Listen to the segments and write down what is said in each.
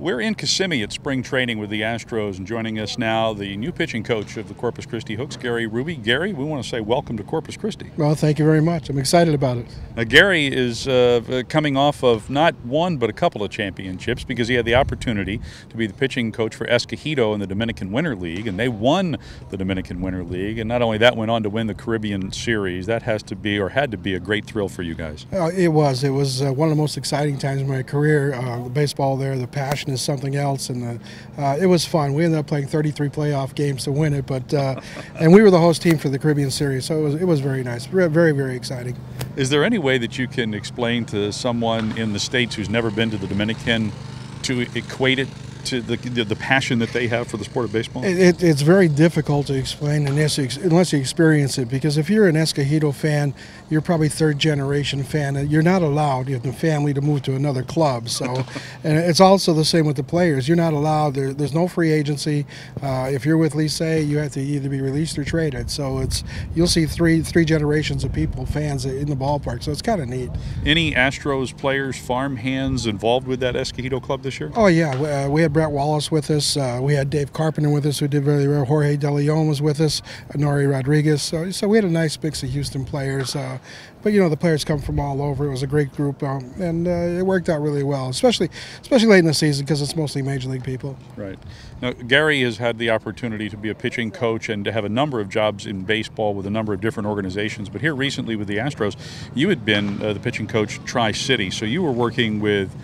We're in Kissimmee at spring training with the Astros, and joining us now, the new pitching coach of the Corpus Christi Hooks, Gary Ruby. Gary, we want to say welcome to Corpus Christi. Well, thank you very much. I'm excited about it. Now, Gary is coming off of not one but a couple of championships because he had the opportunity to be the pitching coach for Escogido in the Dominican Winter League, and they won the Dominican Winter League. And not only that, went on to win the Caribbean Series. That has to be, or had to be, a great thrill for you guys. It was. It was one of the most exciting times in my career. The baseball there, the passion is something else, and it was fun. We ended up playing 33 playoff games to win it, but and we were the host team for the Caribbean Series, so it was very nice, very, very exciting. Is there any way that you can explain to someone in the States who's never been to the Dominican to equate it to the passion that they have for the sport of baseball? It's very difficult to explain unless you experience it, because if you're an Escogido fan, you're probably third generation fan. You're not allowed, you have the family, to move to another club. So, and it's also the same with the players. You're not allowed. There's no free agency. If you're with Licey, you have to either be released or traded. So you'll see three generations of people, fans in the ballpark. So it's kind of neat. Any Astros players, farm hands involved with that Escogido club this year? Oh yeah, we had Brett Wallace with us. We had Dave Carpenter with us, who did very well. Jorge De Leon was with us. Nori Rodriguez. So we had a nice mix of Houston players. But the players come from all over. It was a great group, and it worked out really well, especially late in the season, because it's mostly major league people. Right. Now, Gary has had the opportunity to be a pitching coach and to have a number of jobs in baseball with a number of different organizations. But here recently with the Astros, you had been the pitching coach Tri-City, so you were working with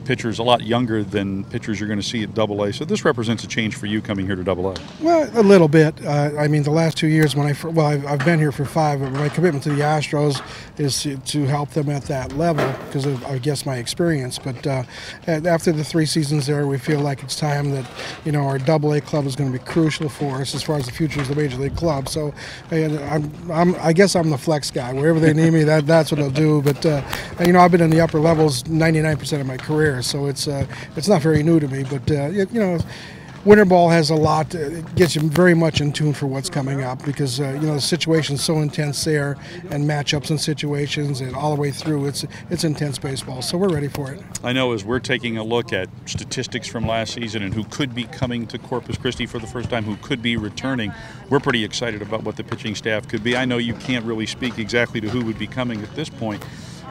pitchers a lot younger than pitchers you're going to see at AA. So this represents a change for you coming here to AA. Well, a little bit. I mean, the last 2 years when I've been here for 5. But my commitment to the Astros is to help them at that level because of, I guess, my experience. But after the 3 seasons there, we feel like it's time that our AA club is going to be crucial for us as far as the future of the major league club. So I guess I'm the flex guy. Wherever they need me, that's what I'll do. But I've been in the upper levels 99% of my career. So it's not very new to me, but winter ball has a lot. It gets you very much in tune for what's coming up because the situation's so intense there, and matchups and situations, and all the way through. It's intense baseball, so we're ready for it. I know as we're taking a look at statistics from last season and who could be coming to Corpus Christi for the first time, who could be returning, we're pretty excited about what the pitching staff could be. I know you can't really speak exactly to who would be coming at this point.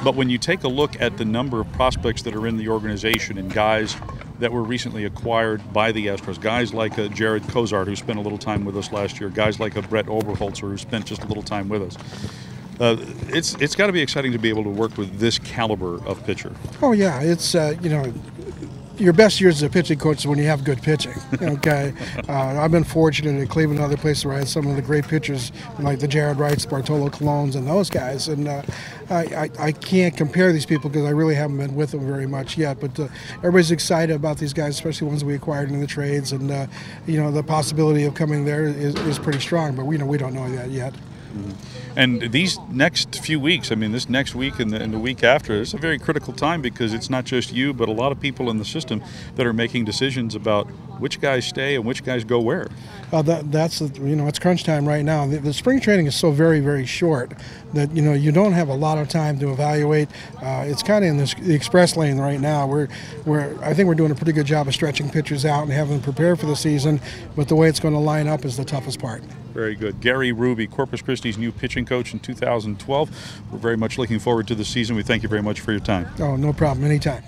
But when you take a look at the number of prospects that are in the organization and guys that were recently acquired by the Astros, guys like Jared Cozart, who spent a little time with us last year, guys like Brett Oberholzer, who spent just a little time with us, it's got to be exciting to be able to work with this caliber of pitcher. Oh yeah, it's your best years as a pitching coach is when you have good pitching. Okay, I've been fortunate in Cleveland and other places where I had some of the great pitchers like the Jared Wrights, Bartolo Colons, and those guys. And I can't compare these people because I really haven't been with them very much yet. But everybody's excited about these guys, especially ones we acquired in the trades. And the possibility of coming there is pretty strong. But we don't know that yet. And these next few weeks, I mean, this next week and the week after, it's a very critical time because it's not just you, but a lot of people in the system that are making decisions about which guys stay and which guys go where. That's it's crunch time right now. The spring training is so very, very short that you don't have a lot of time to evaluate. It's kind of in the express lane right now. I think we're doing a pretty good job of stretching pitchers out and having them prepared for the season. But the way it's going to line up is the toughest part. Very good. Gary Ruby, Corpus Christi's new pitching coach in 2012. We're very much looking forward to the season. We thank you very much for your time. Oh, no problem. Anytime.